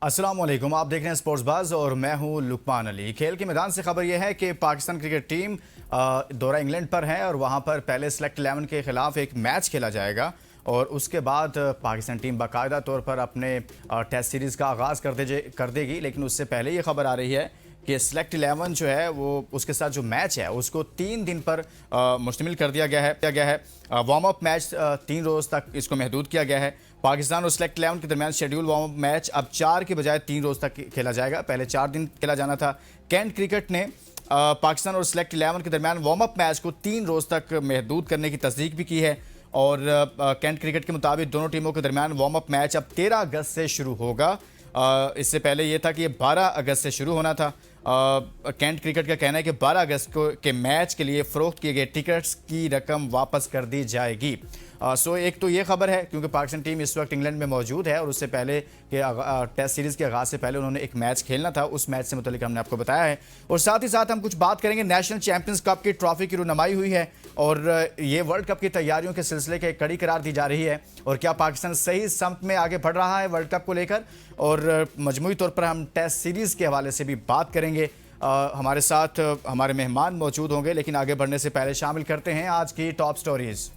अस्सलामुअलैकुम, आप देख रहे हैं स्पोर्ट्स बाज और मैं हूं लुकमान अली। खेल के मैदान से खबर यह है कि पाकिस्तान क्रिकेट टीम दौरा इंग्लैंड पर है और वहां पर पहले सेलेक्ट 11 के खिलाफ एक मैच खेला जाएगा और उसके बाद पाकिस्तान टीम बाकायदा तौर पर अपने टेस्ट सीरीज़ का आगाज़ कर देगी। लेकिन उससे पहले ये खबर आ रही है कि सेलेक्ट 11 जो है वो उसके साथ जो मैच है उसको 3 दिन पर मुश्तमिल कर दिया गया है। वार्म अप मैच 3 रोज़ तक इसको महदूद किया गया है। पाकिस्तान और सेलेक्ट 11 के दरमियान शेड्यूल वार्म अप मैच अब 4 के बजाय 3 रोज़ तक खेला जाएगा। पहले 4 दिन खेला जाना था। कैंट क्रिकेट ने पाकिस्तान और सेलेक्ट 11 के दरमियान वार्म अप मैच को 3 रोज़ तक महदूद करने की तस्दीक भी की है और कैंट क्रिकेट के मुताबिक दोनों टीमों के दरमियान वार्म अप मैच अब 13 अगस्त से शुरू होगा। इससे पहले ये था कि ये 12 अगस्त से शुरू होना था। कैंट क्रिकेट का कहना है कि 12 अगस्त को के मैच के लिए फ़रोख्त किए गए टिकट्स की रकम वापस कर दी जाएगी। सो एक तो ये खबर है क्योंकि पाकिस्तान टीम इस वक्त इंग्लैंड में मौजूद है और उससे पहले कि टेस्ट सीरीज़ के आगाज़ से पहले उन्होंने एक मैच खेलना था, उस मैच से मुतल्लिक हमने आपको बताया है। और साथ ही साथ हम कुछ बात करेंगे, नेशनल चैंपियंस कप की ट्रॉफी की रुनमाई हुई है और ये वर्ल्ड कप की तैयारियों के सिलसिले की कड़ी करार दी जा रही है। और क्या पाकिस्तान सही समत में आगे बढ़ रहा है वर्ल्ड कप को लेकर, और मजमूई तौर पर हम टेस्ट सीरीज़ के हवाले से भी बात करेंगे। हमारे साथ हमारे मेहमान मौजूद होंगे, लेकिन आगे बढ़ने से पहले शामिल करते हैं आज की top stories.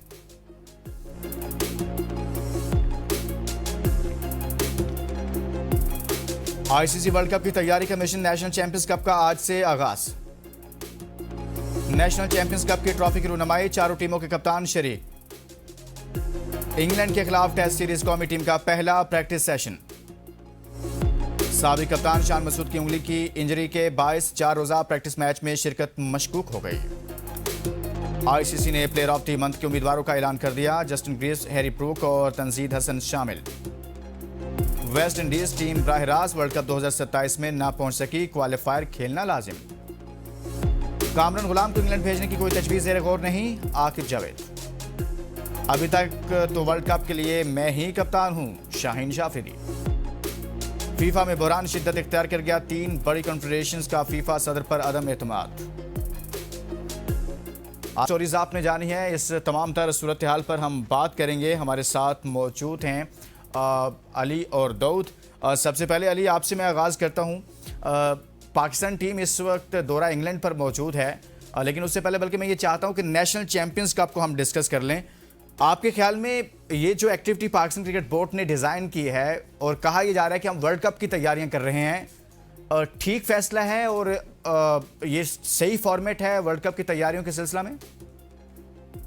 ICC world cup की तैयारी का मिशन, नेशनल चैंपियंस कप का आज से आगाज। नेशनल चैंपियंस कप की ट्रॉफी की रुनमाई, चारों टीमों के कप्तान शरीक। इंग्लैंड के खिलाफ टेस्ट सीरीज कौमी टीम का पहला प्रैक्टिस सेशन। साबिक कप्तान शान मसूद की उंगली की इंजरी के बायस 4 रोजा प्रैक्टिस मैच में शिरकत मशकूक हो गई। आईसीसी ने प्लेयर ऑफ द मंथ के उम्मीदवारों का ऐलान कर दिया, जस्टिन ग्रीव्स, हैरी ब्रूक और तंजीद हसन शामिल। वेस्ट इंडीज टीम बराह रास्त वर्ल्ड कप 2027 में ना पहुंच सकी, क्वालिफायर खेलना लाजिम। कामरान गुलाम को इंग्लैंड भेजने की कोई तजवीज़ ज़ेर गौर नहीं, आकिब जावेद। अभी तक तो वर्ल्ड कप के लिए मैं ही कप्तान हूं, शाहीन शाफिरी। फीफा में बहरान शिद्दत इख्तियार कर गया, 3 बड़ी कॉन्फेडरेशंस का फीफा सदर पर अदम एतमाद। स्टोरीज आपने जानी है, इस तमाम तर सूरत हाल पर हम बात करेंगे। हमारे साथ मौजूद हैं अली और दाऊद। सबसे पहले अली, आपसे मैं आगाज़ करता हूँ। पाकिस्तान टीम इस वक्त दौरा इंग्लैंड पर मौजूद है, लेकिन उससे पहले बल्कि मैं ये चाहता हूँ कि नेशनल चैंपियंस कप को हम डिस्कस कर लें। आपके ख्याल में ये जो एक्टिविटी पाकिस्तान क्रिकेट बोर्ड ने डिज़ाइन की है और कहा यह जा रहा है कि हम वर्ल्ड कप की तैयारियां कर रहे हैं, ठीक फैसला है और ये सही फॉर्मेट है वर्ल्ड कप की तैयारियों के सिलसिला में?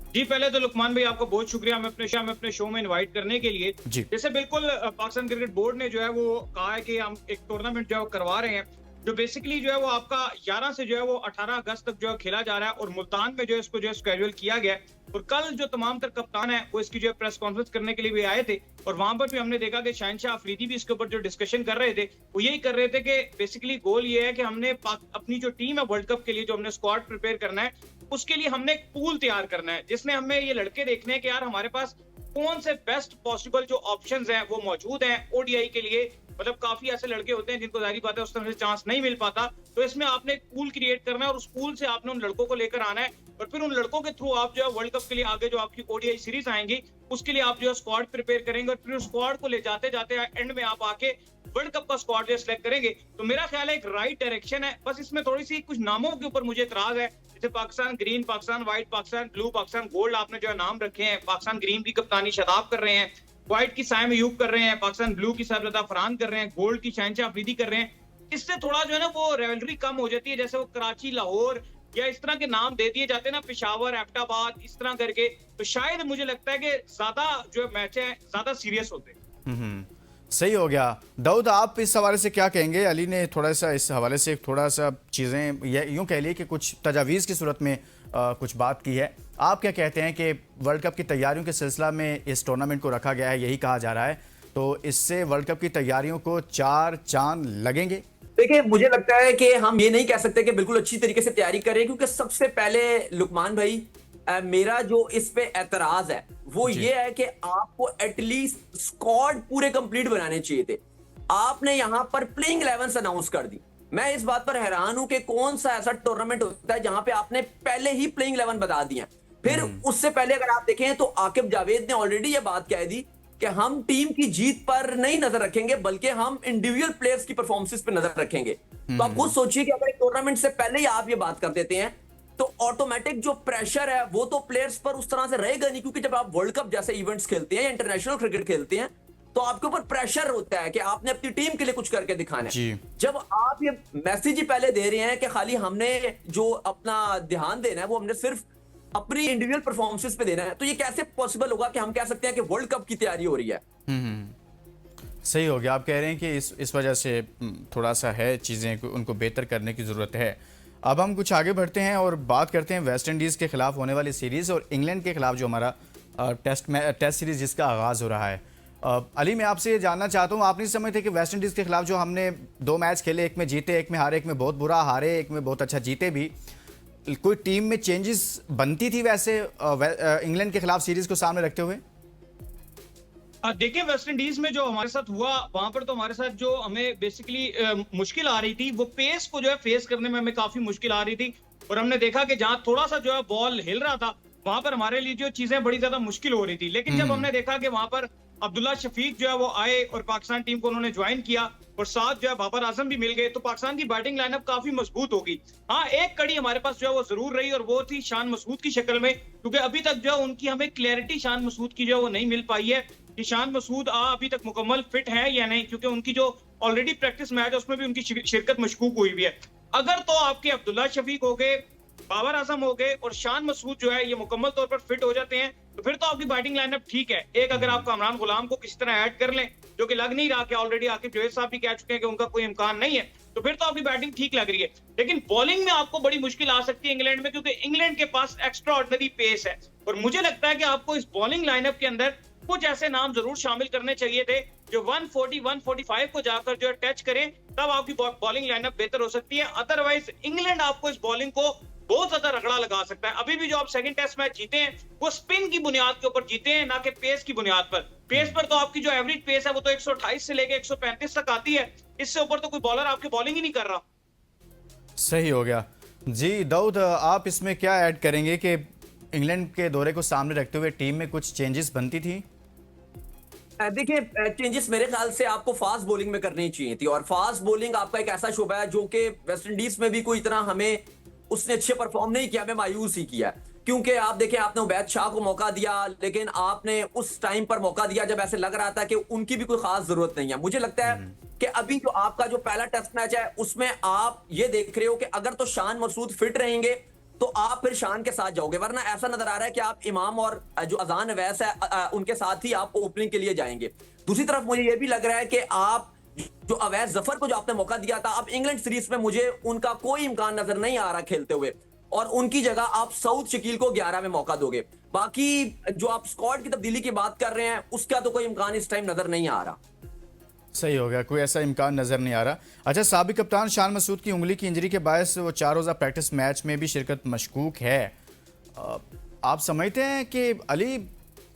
जी, पहले तो लुकमान भाई आपको बहुत शुक्रिया हमें अपने शो में इनवाइट करने के लिए। जैसे बिल्कुल पाकिस्तान क्रिकेट बोर्ड ने जो है वो कहा है कि हम एक टूर्नामेंट जो है करवा रहे हैं, जो बेसिकली जो है वो आपका 11 से जो है वो 18 अगस्त तक जो है खेला जा रहा है और मुल्तान में जो है इसको जो है स्केड्यूल किया गया है। और कल जो तमाम तर कप्तान है वो इसकी जो है प्रेस कॉन्फ्रेंस करने के लिए भी आए थे और वहां पर भी हमने देखा कि शहनशाह अफरीदी भी इसके ऊपर जो डिस्कशन कर रहे थे वो यही कर रहे थे कि बेसिकली गोल ये है कि हमने अपनी जो टीम है वर्ल्ड कप के लिए जो हमने स्क्वाड प्रिपेयर करना है, उसके लिए हमने एक पूल तैयार करना है जिसमें हमें ये लड़के देखने हैं कि यार हमारे पास कौन से बेस्ट पॉसिबल जो ऑप्शंस हैं वो मौजूद हैं ओडीआई के लिए। मतलब काफी ऐसे लड़के होते हैं जिनको जाहिर बात है उस तरह से चांस नहीं मिल पाता, तो इसमें आपने एक पूल क्रिएट करना है और उस पूल से आपने उन लड़कों को लेकर आना है और फिर उन लड़कों के थ्रू आप जो है वर्ल्ड कप के लिए आगे जो आपकी ओडीआई सीरीज आएंगी उसके लिए आप जो है स्क्वाड प्रिपेयर करेंगे और फिर उस स्क्वाड को ले जाते जाते एंड में आप आके वर्ल्ड कप का स्क्वाड जो सिलेक्ट करेंगे। तो मेरा ख्याल है एक राइट डायरेक्शन है, बस इसमें थोड़ी सी कुछ नामों के ऊपर मुझे इतराज है, जैसे Pakistan green, Pakistan white, Pakistan blue, Pakistan gold आपने जो है नाम रखे हैं। पाकिस्तान ग्रीन की कप्तानी शादाब कर रहे हैं, व्हाइट की साइम अयूब कर रहे हैं, पाकिस्तान ब्लू की साबिरता फरहान कर रहे हैं, गोल्ड की शहनशाह अफरीदी कर रहे हैं। इससे थोड़ा जो है ना वो रेवलरी कम हो जाती है, जैसे वो कराची, लाहौर या इस तरह के नाम दे दिए जाते हैं ना, पेशावर, एबटाबाद, इस तरह करके, तो शायद मुझे लगता है कि ज्यादा जो मैच है ज्यादा सीरियस होते हैं। सही हो गया। दाऊद, आप इस हवाले से क्या कहेंगे? अली ने थोड़ा सा इस हवाले से थोड़ा सा चीज़ें यूँ कह लिए कि कुछ तजावीज़ की सूरत में कुछ बात की है। आप क्या कहते हैं कि वर्ल्ड कप की तैयारियों के सिलसिला में इस टूर्नामेंट को रखा गया है, यही कहा जा रहा है, तो इससे वर्ल्ड कप की तैयारियों को 4 चांद लगेंगे? देखिए, मुझे लगता है कि हम ये नहीं कह सकते कि बिल्कुल अच्छी तरीके से तैयारी कर रहे हैं, क्योंकि सबसे पहले लुकमान भाई मेरा जो इस पे एतराज है वो ये है कि आपको एटलीस्ट स्क्वाड पूरे कंप्लीट बनाने चाहिए थे। आपने यहां पर प्लेइंग 11 अनाउंस कर दी। मैं इस बात पर हैरान हूं कि कौन सा ऐसा टूर्नामेंट होता है जहां पे आपने पहले ही प्लेइंग 11 बता दिया। फिर उससे पहले अगर आप देखें तो आकिब जावेद ने ऑलरेडी ये बात कह दी कि हम टीम की जीत पर नहीं नजर रखेंगे, बल्कि हम इंडिविजुअल प्लेयर्स की परफॉर्मेंस पर नजर रखेंगे। तो आप खुद सोचिए कि अगर एक टूर्नामेंट से पहले ही आप ये बात कर देते हैं, तो ऑटोमेटिक जो प्रेशर है वो तो प्लेयर्स पर उस तरह से रहेगा नहीं, क्योंकि जब आप वर्ल्ड कप जैसे इवेंट्स खेलते हैं या इंटरनेशनल क्रिकेट खेलते हैं, तो आपके ऊपर प्रेशर होता है कि आपने अपनी टीम के लिए कुछ करके दिखाना है। जब आप ये मैसेज ही पहले दे रहे हैं कि खाली हमने जो अपना ध्यान देना है वो हमने सिर्फ अपनी इंडिविजुअल परफॉर्मेंसेस पे देना है, तो ये कैसे पॉसिबल होगा कि हम कह सकते हैं कि वर्ल्ड कप की तैयारी हो रही है। सही हो गया। आप कह रहे हैं कि इस वजह से थोड़ा सा है चीज़ें उनको बेहतर करने की ज़रूरत है। अब हम कुछ आगे बढ़ते हैं और बात करते हैं वेस्ट इंडीज़ के खिलाफ होने वाली सीरीज़ और इंग्लैंड के खिलाफ जो हमारा टेस्ट सीरीज़ जिसका आगाज़ हो रहा है। अली, मैं आपसे ये जानना चाहता हूँ, आप नहीं समझते कि वेस्ट इंडीज़ के खिलाफ जो हमने 2 मैच खेले, एक में जीते, एक में हारे, एक में बहुत बुरा हारे, एक में बहुत अच्छा जीते भी, कोई टीम में चेंजेस बनती थी वैसे इंग्लैंड के खिलाफ सीरीज को सामने रखते हुए? देखिए, वेस्ट इंडीज में जो हमारे साथ हुआ, वहां पर तो हमारे साथ जो हमें बेसिकली मुश्किल आ रही थी, वो पेस को जो है फेस करने में हमें काफी मुश्किल आ रही थी। और हमने देखा कि जहां थोड़ा सा जो है बॉल हिल रहा था, वहां पर हमारे लिए जो चीजें बड़ी ज्यादा मुश्किल हो रही थी। लेकिन जब हमने देखा कि वहां पर अब्दुल्ला शफीक जो है वो आए और पाकिस्तान टीम को उन्होंने ज्वाइन किया और साथ जो है बाबर आजम भी मिल गए, तो पाकिस्तान की बैटिंग लाइनअप काफी मजबूत होगी। हाँ, एक कड़ी हमारे पास जो है वो जरूर रही और वो थी शान मसूद की शक्ल में, क्योंकि अभी तक जो है उनकी हमें क्लैरिटी शान मसूद की जो है वो नहीं मिल पाई है कि शान मसूद अभी तक मुकम्मल फिट है या नहीं, क्योंकि उनकी जो ऑलरेडी प्रैक्टिस मैच है उसमें भी उनकी शिरकत मशकूक हुई हुई है। अगर तो आपके अब्दुल्ला शफीक हो गए, बाबर आजम हो गए और शान मसूद जो है ये मुकम्मल तौर पर फिट हो जाते हैं, तो फिर तो आपकी बैटिंग लाइनअप ठीक है। एक अगर आप कामरान गुलाम को किसी तरह ऐड कर लें, जो कि लग नहीं रहा कि ऑलरेडी आकिब जवेद साहब भी कह चुके हैं कि उनका कोई इम्कान नहीं है, तो फिर तो आपकी बैटिंग ठीक लग रही है। लेकिन बॉलिंग में आपको बड़ी मुश्किल आ सकती है इंग्लैंड में, क्योंकि इंग्लैंड के पास एक्स्ट्रा ऑर्डिनरी पेस है। और मुझे लगता है कि आपको इस बॉलिंग लाइनअप के अंदर कुछ ऐसे नाम जरूर शामिल करने चाहिए थे जो 140, 145 को जाकर जो है टच करें, तब आपकी बॉलिंग लाइनअप बेहतर हो सकती है। अदरवाइज इंग्लैंड आपको इस बॉलिंग को बहुत ज्यादा रगड़ा लगा सकता है। अभी भी जो आप सेकंड टेस्ट मैच जीते हैं वो स्पिन की बुनियाद के ऊपर जीते हैं, ना कि पेस की बुनियाद पर। पेस पर तो आपकी जो एवरेज पेस है वो तो 128 से लेके 135 तक आती है, इससे ऊपर तो कोई बॉलर आपकी बॉलिंग ही नहीं कर रहा। सही हो गया जी। दाऊद, आप इसमें क्या ऐड करेंगे कि इंग्लैंड के दौरे को सामने रखते हुए टीम में कुछ चेंजेस बनती थी? देखिए, चेंजेस मेरे ख्याल से आपको फास्ट बॉलिंग में करनी चाहिए थी, और फास्ट बॉलिंग आपका एक ऐसा शोबा है जो कि वेस्ट इंडीज में भी कोई इतना हमें उसने अच्छे परफॉर्म नहीं किया, हमें मायूस ही किया। क्योंकि आप देखें, आपने उबैद शाह को मौका दिया, लेकिन आपने उस टाइम पर मौका दिया जब ऐसे लग रहा था कि उनकी भी कोई खास जरूरत नहीं है। मुझे लगता है कि अभी जो आपका जो पहला टेस्ट मैच है उसमें आप ये देख रहे हो कि अगर तो शान मसूद फिट रहेंगे तो आप फिर शान के साथ जाओगे, वरना ऐसा नजर आ रहा है कि आप इमाम और जो अजान अवैस है उनके साथ ही आप ओपनिंग के लिए जाएंगे। दूसरी तरफ मुझे ये भी लग रहा है कि आप जो अवैस जफर को जो आपने मौका दिया था, अब इंग्लैंड सीरीज में मुझे उनका कोई इम्कान नजर नहीं आ रहा खेलते हुए, और उनकी जगह आप सऊद शकील को 11 में मौका दोगे। बाकी जो आप स्क्वाड की तब्दीली की बात कर रहे हैं उसका तो कोई इम्कान इस टाइम नजर नहीं आ रहा। सही हो गया, कोई ऐसा इम्कान नज़र नहीं आ रहा। अच्छा, साबिक कप्तान शान मसूद की उंगली की इंजरी के बायस वो 4 रोज़ा प्रैक्टिस मैच में भी शिरकत मशकूक है। आप समझते हैं कि अली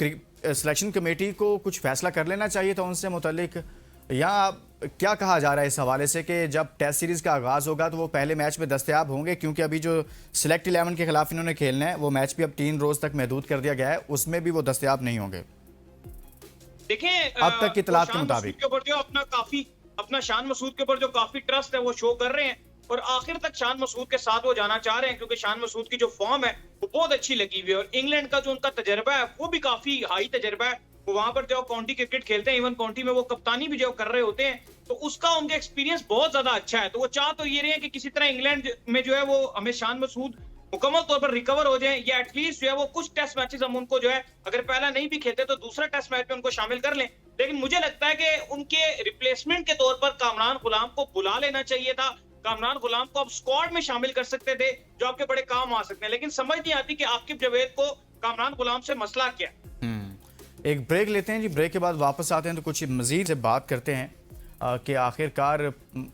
सिलेक्शन कमेटी को कुछ फैसला कर लेना चाहिए था उनसे मुतल्लिक, या क्या कहा जा रहा है इस हवाले से कि जब टेस्ट सीरीज़ का आगाज़ होगा तो वो पहले मैच में दस्तयाब होंगे? क्योंकि अभी जो सिलेक्ट 11 के खिलाफ इन्होंने खेलना है वो मैच भी अब 3 रोज़ तक महदूद कर दिया गया है, उसमें भी वो दस्तयाब नहीं होंगे। देखें, अब तक की इत्तलात के मुताबिक के ऊपर जो अपना शान मसूद के ऊपर जो काफी ट्रस्ट है वो शो कर रहे हैं, और आखिर तक शान मसूद के साथ वो जाना चाह रहे हैं, क्योंकि शान मसूद की जो फॉर्म है वो बहुत अच्छी लगी हुई है। और इंग्लैंड का जो उनका तजर्बा है वो भी काफी हाई तजर्बा है। वो वहां पर जो काउंटी क्रिकेट खेलते हैं, इवन काउंटी में वो कप्तानी भी जो कर रहे होते हैं, तो उसका उनका एक्सपीरियंस बहुत ज्यादा अच्छा है। तो वो चाह तो ये रहे हैं कि किसी तरह इंग्लैंड में जो है वो हमें शान मसूद मुकम्मल तौर पर रिकवर हो जाए, या एटलीस्ट जो है वो कुछ टेस्ट मैचेस हम उनको जो है अगर पहला नहीं भी खेलते तो दूसरा टेस्ट मैच में उनको शामिल कर लें। लेकिन मुझे लगता है कि उनके रिप्लेसमेंट के तौर पर कामरान गुलाम को बुला लेना चाहिए था। कामरान गुलाम को आप स्क्वाड में शामिल कर सकते थे, जो आपके बड़े काम आ सकते हैं। लेकिन समझ नहीं आती कि आकिब जवेद को कामरान गुलाम से मसला क्या। एक ब्रेक लेते हैं जी, ब्रेक के बाद वापस आते हैं तो कुछ मजीद से बात करते हैं कि आखिरकार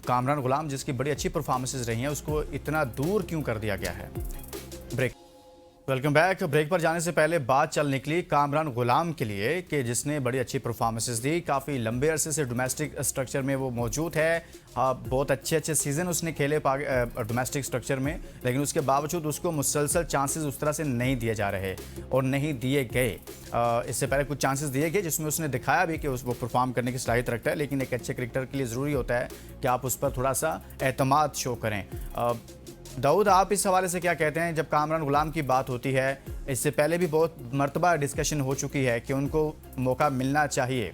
कामरान गुलाम जिसकी बड़ी अच्छी परफॉर्मेंसेज रही हैं उसको इतना दूर क्यों कर दिया गया है। ब्रेक। Welcome back. ब्रेक पर जाने से पहले बात चल निकली कामरान गुलाम के लिए कि जिसने बड़ी अच्छी परफॉर्मेंसेस दी। काफ़ी लंबे अरसे से डोमेस्टिक स्ट्रक्चर में वो मौजूद है। बहुत अच्छे सीज़न उसने खेले डोमेस्टिक स्ट्रक्चर में, लेकिन उसके बावजूद उसको मुसलसल चांसेस उस तरह से नहीं दिए जा रहे और नहीं दिए गए। इससे पहले कुछ चांसेस दिए गए जिसमें उसने दिखाया भी कि वो परफॉर्म करने की सलाहियत रखता है, लेकिन एक अच्छे क्रिकेटर के लिए ज़रूरी होता है कि आप उस पर थोड़ा सा एतमाद शो करें। दाऊद, आप इस हवाले से क्या कहते हैं? जब कामरान गुलाम की बात होती है, इससे पहले भी बहुत मर्तबा डिस्कशन हो चुकी है कि उनको मौका मिलना चाहिए।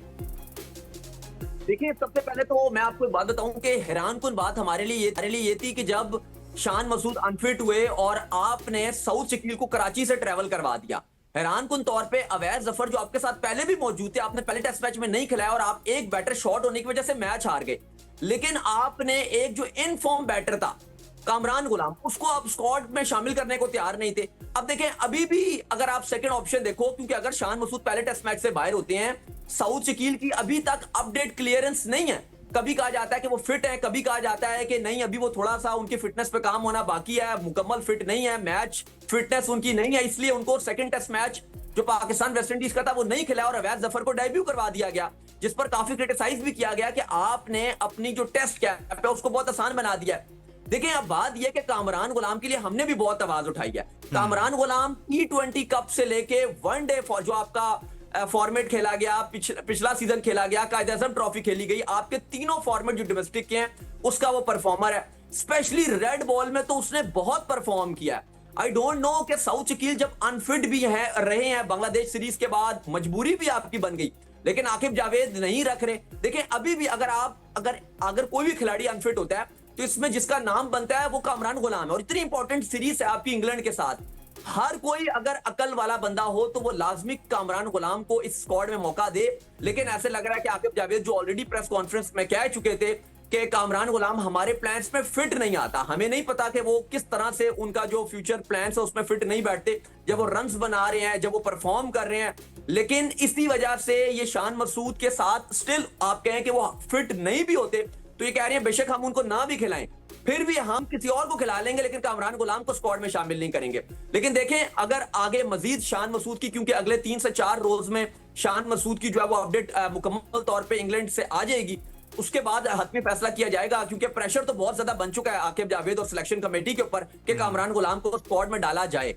देखिए, सबसे पहले तो मैं आपको एक बात बताऊं कि हैरानकुन बात हमारे लिए ये थी कि जब शान मसूद अनफिट हुए और आपने सऊद शकील को कराची से ट्रैवल करवा दिया। हैरानकुन तौर पे अवैध जफर जो आपके साथ पहले भी मौजूद थे, आपने पहले टेस्ट मैच में नहीं खिलाया और आप एक बैटर शॉर्ट होने की वजह से मैच हार गए। लेकिन आपने एक जो इन फॉर्म बैटर था कामरान गुलाम, उसको आप स्क्वाड में शामिल करने को तैयार नहीं थे। अब देखें, अभी भी अगर आप सेकंड ऑप्शन देखो, क्योंकि अगर शान मसूद पहले टेस्ट मैच से बाहर होते हैं, सऊद शकील की अभी तक अपडेट क्लियरेंस नहीं है। कभी कहा जाता है कि वो फिट है, कभी कहा जाता है कि नहीं, अभी वो थोड़ा सा उनकी फिटनेस पे काम होना बाकी है, मुकम्मल फिट नहीं है, मैच फिटनेस उनकी नहीं है, इसलिए उनको सेकंड टेस्ट मैच जो पाकिस्तान वेस्ट इंडीज का था वो नहीं खिलाया और अवैध जफर को डेब्यू करवा दिया गया, जिस पर काफी क्रिटिसाइज भी किया गया कि आपने अपनी जो टेस्ट कैप है उसको बहुत आसान बना दिया है। देखिए, अब बात यह कि कामरान गुलाम के लिए हमने भी बहुत आवाज उठाई है। कामरान गुलाम T20 कप से लेके वनडे जो आपका फॉर्मेट खेला गया, पिछला सीजन खेला गया, कायद-ए-आज़म ट्रॉफी खेली गई, आपके तीनों फॉर्मेट जो डोमेस्टिक के हैं उसका वो परफॉर्मर है। स्पेशली रेड बॉल में तो उसने बहुत परफॉर्म किया है। आई डोंट नो कि सऊद शकील जब अनफिट भी रहे हैं बांग्लादेश सीरीज के बाद, मजबूरी भी आपकी बन गई, लेकिन आकिब जावेद नहीं रख रहे। देखिए, अभी भी अगर कोई भी खिलाड़ी अनफिट होता है तो इसमें जिसका नाम बनता है वो कामरान गुलाम है। और इतनी इंपॉर्टेंट सीरीज है आपकी इंग्लैंड के साथ, हर कोई अगर अकल वाला बंदा हो तो वो लाजमी कामरान गुलाम को इस स्क्वाड में मौका दे। लेकिन ऐसे लग रहा है कि आकिब जावेद जो ऑलरेडी प्रेस कॉन्फ्रेंस में कह चुके थे कि कामरान गुलाम हमारे प्लान्स में फिट नहीं आता, हमें नहीं पता कि वो किस तरह से उनका जो फ्यूचर प्लान्स है उसमें फिट नहीं बैठते जब वो रन्स बना रहे हैं, जब वो परफॉर्म कर रहे हैं। लेकिन इसी वजह से ये शान मसूद के साथ स्टिल आप कहें कि वो फिट नहीं भी होते तो ये कह रहे हैं बेशक हम उनको ना भी खिलाएं, फिर भी हम किसी और को खिला लेंगे, लेकिन कामरान गुलाम को स्क्वाड में शामिल नहीं करेंगे। लेकिन देखें, अगर आगे मजीद शान मसूद की, क्योंकि अगले 3 से 4 रोज में शान मसूद की जो है वो अपडेट मुकम्मल तौर पे इंग्लैंड से आ जाएगी, उसके बाद हतमी फैसला किया जाएगा, क्योंकि प्रेशर तो बहुत ज्यादा बन चुका है आकिब जावेद और सिलेक्शन कमेटी के ऊपर कि कामरान गुलाम को स्क्वाड में डाला जाए।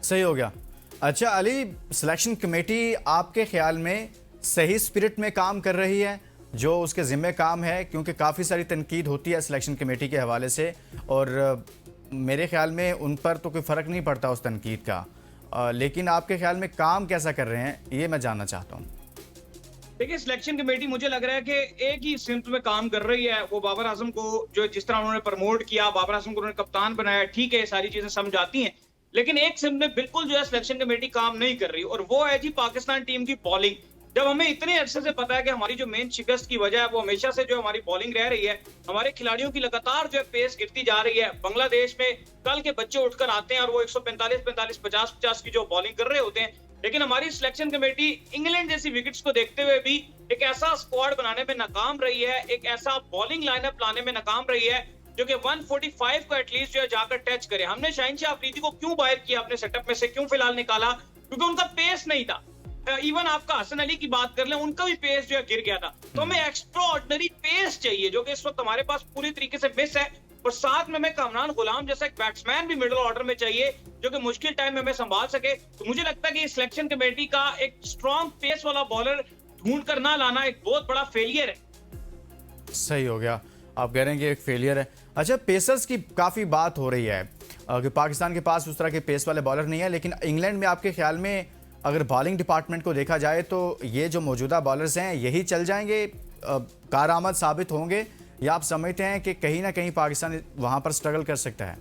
सही हो गया। अच्छा अली, सिलेक्शन कमेटी आपके ख्याल में सही स्पिरिट में काम कर रही है जो उसके ज़िम्मे काम है? क्योंकि काफ़ी सारी तनकीद होती है सिलेक्शन कमेटी के हवाले से और मेरे ख्याल में उन पर तो कोई फ़र्क नहीं पड़ता उस तनकीद का, लेकिन आपके ख्याल में काम कैसा कर रहे हैं ये मैं जानना चाहता हूँ। देखिए, सिलेक्शन कमेटी मुझे लग रहा है कि एक ही सिमत में काम कर रही है। वो बाबर आजम को जो जिस तरह उन्होंने प्रमोट किया, बाबर आजम को उन्होंने कप्तान बनाया, ठीक है, सारी चीजें समझ आती हैं, लेकिन एक सिमत में बिल्कुल जो है सिलेक्शन कमेटी काम नहीं कर रही, और वो है जी पाकिस्तान टीम की बॉलिंग। जब हमें इतने अरसे से पता है कि हमारी जो मेन शिकस्त की वजह है वो हमेशा से जो हमारी बॉलिंग रह रही है, हमारे खिलाड़ियों की लगातार जो है पेस गिरती जा रही है। बांग्लादेश में कल के बच्चे उठकर आते हैं और वो 145, 45, 50 की जो बॉलिंग कर रहे होते हैं, लेकिन हमारी सिलेक्शन कमेटी इंग्लैंड जैसी विकेट्स को देखते हुए भी एक ऐसा स्क्वाड बनाने में नाकाम रही है, एक ऐसा बॉलिंग लाइनअप लाने में नाकाम रही है जो कि 145 को एटलीस्ट जो है जाकर टच करे। हमने शाहिनशाह अफरीदी को क्यों बाहर किया अपने सेटअप में से, क्यों फिलहाल निकाला? क्योंकि उनका पेस नहीं था। इवन आपका हसन अली की बात कर लें, उनका भी पेस जो है गिर गया था। तो हमें एक्स्ट्रा ऑर्डिनरी पेस चाहिए जो कि इस वक्त हमारे पास पूरी तरीके से मिस है, और साथ में हमें कामरान गुलाम जैसा एक बैट्समैन भी मिडिल ऑर्डर में चाहिए जो कि मुश्किल टाइम में हमें संभाल सके। तो मुझे लगता है कि सिलेक्शन कमेटी का एक स्ट्रॉन्ग पेस वाला बॉलर ढूंढ कर ना लाना एक बहुत बड़ा फेलियर है। सही हो गया, आप कह रहे हैं कि एक फेलियर है। अच्छा, पेसर्स की काफ़ी बात हो रही है कि पाकिस्तान के पास उस तरह के पेस वाले बॉलर नहीं है, लेकिन इंग्लैंड में आपके ख्याल में अगर बॉलिंग डिपार्टमेंट को देखा जाए तो ये जो मौजूदा बॉलर्स हैं यही चल जाएंगे, कारआमद साबित होंगे, या आप समझते हैं कि कहीं ना कहीं पाकिस्तान वहां पर स्ट्रगल कर सकता है?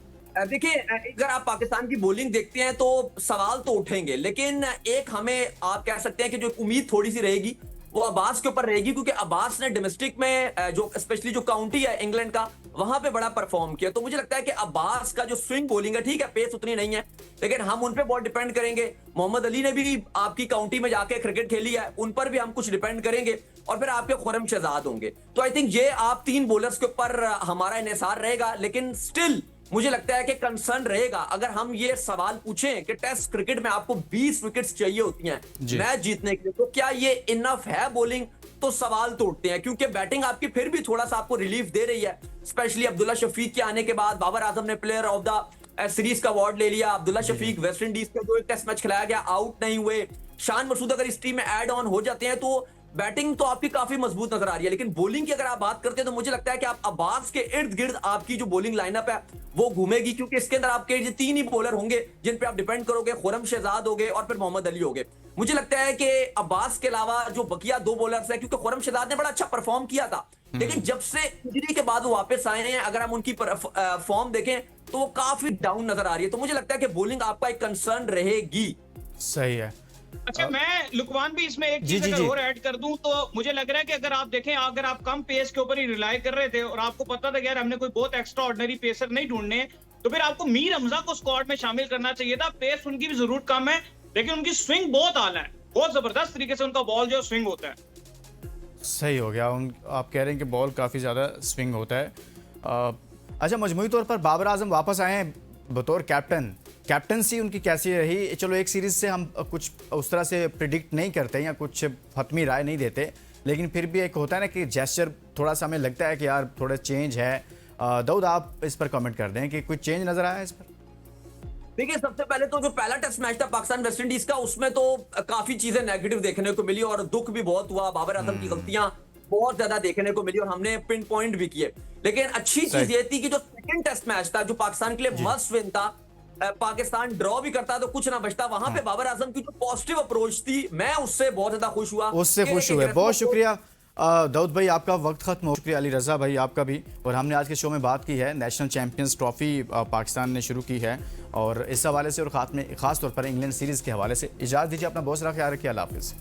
देखिए, अगर आप पाकिस्तान की बॉलिंग देखते हैं तो सवाल तो उठेंगे, लेकिन एक हमें आप कह सकते हैं कि जो उम्मीद थोड़ी सी रहेगी वो अब्बास के ऊपर रहेगी, क्योंकि अब्बास ने डोमेस्टिक में जो स्पेशली जो काउंटी है इंग्लैंड का वहां पे बड़ा परफॉर्म किया। तो मुझे लगता है कि अब्बास का जो स्विंग बॉलिंग है, ठीक है, पेस उतनी नहीं है, लेकिन हम उन पे बहुत डिपेंड करेंगे। मोहम्मद अली ने भी आपकी काउंटी में जाके क्रिकेट खेली है, उन पर भी हम कुछ डिपेंड करेंगे, और फिर आपके खुरम शहजाद होंगे। तो आई थिंक ये आप 3 बॉलर्स के ऊपर हमारा इन्हिसार रहेगा, लेकिन स्टिल मुझे लगता है कि कंसर्न रहेगा अगर हम ये सवाल पूछें कि टेस्ट क्रिकेट में आपको 20 विकेट्स चाहिए होती हैं मैच जीतने के लिए, तो क्या ये इनफ है बॉलिंग? तो सवाल तोड़ते हैं, क्योंकि बैटिंग आपकी फिर भी थोड़ा सा आपको रिलीफ दे रही है। स्पेशली अब्दुल्ला शफीक के आने के बाद बाबर आजम ने प्लेयर ऑफ द सीरीज का अवार्ड ले लिया। अब्दुल्ला शफीक वेस्ट इंडीज का जो एक टेस्ट मैच खिलाया गया आउट नहीं हुए। शान मसूद अगर इस टीम में ऐड ऑन हो जाते हैं तो बैटिंग तो आपकी काफी मजबूत नजर आ रही है। लेकिन बॉलिंग की अगर आप बात करते हैं तो मुझे लगता है कि आप अब्बास के इर्द गिर्द आपकी जो बॉलिंग लाइनअप है वो घूमेगी, क्योंकि इसके अंदर आपके 3 ही बॉलर होंगे जिन पे आप डिपेंड करोगे। खुरम शहजाद होंगे और फिर मोहम्मद अली होंगे। मुझे लगता है कि अब्बास के अलावा जो बकिया 2 बॉलर्स हैं, क्योंकि खुरम शहजाद ने बड़ा अच्छा परफॉर्म किया था, लेकिन जब से इंजरी के बाद वो वापस आए हैं, अगर हम उनकी फॉर्म देखें तो वो काफी डाउन नजर आ रही है। तो मुझे लगता है कि बॉलिंग आपका एक कंसर्न रहेगी। सही है। अच्छा, मैं लुकमान भी इसमें एक चीज अगर और ऐड कर दूं तो मुझे लग रहा है कि अगर आप देखें, अगर आप कम पेस के ऊपर ही रिलाई कर रहे थे और आपको पता था कि यार हमने कोई बहुत एक्स्ट्रा ऑर्डिनरी पेसर नहीं ढूंढने, तो फिर आपको मीर हमजा को स्क्वाड में शामिल करना चाहिए था। पेस उनकी भी जरूर कम है, लेकिन उनकी स्विंग बहुत आला है, बहुत जबरदस्त तरीके से उनका बॉल जो स्विंग होता है। सही हो गया। आप कह रहे हैं कि बॉल काफ़ी ज़्यादा स्विंग होता है। अच्छा, मजमूई तौर पर बाबर आजम वापस आए हैं बतौर कैप्टनसी उनकी कैसी रही? चलो, एक सीरीज से हम कुछ उस तरह से प्रिडिक्ट नहीं करते या कुछ हतमी राय नहीं देते, लेकिन फिर भी एक होता है ना कि जेस्चर थोड़ा सा हमें लगता है कि यार थोड़ा चेंज है। दाऊद, आप इस पर कमेंट कर दें कि कोई चेंज नजर आया इस पर? देखिए, सबसे पहले तो जो पहला टेस्ट मैच था पाकिस्तान वेस्ट इंडीज का, उसमें तो काफी चीजें नेगेटिव देखने को मिली और दुख भी बहुत हुआ। बाबर आजम की गलतियां बहुत ज्यादा देखने को मिली और हमने पिन पॉइंट भी किए। लेकिन अच्छी चीज ये थी कि जो सेकंड टेस्ट मैच था जो पाकिस्तान के लिए मस्ट विन था, पाकिस्तान ड्रॉ भी करता तो कुछ ना बचता, वहां पे बाबर आजम की जो पॉजिटिव अप्रोच थी, मैं उससे बहुत ज्यादा खुश हुआ। उससे खुश हुए। बहुत शुक्रिया दाऊद भाई, आपका वक्त खत्म हो। शुक्रिया अली रज़ा भाई, आपका भी। और हमने आज के शो में बात की है नेशनल चैंपियंस ट्रॉफी पाकिस्तान ने शुरू की है, और इस हवाले से और खास तौर पर इंग्लैंड सीरीज़ के हवाले से। इजाज़त दीजिए, अपना बहुत सारा ख्याल रखिए। अल्लाह हाफ़िज़।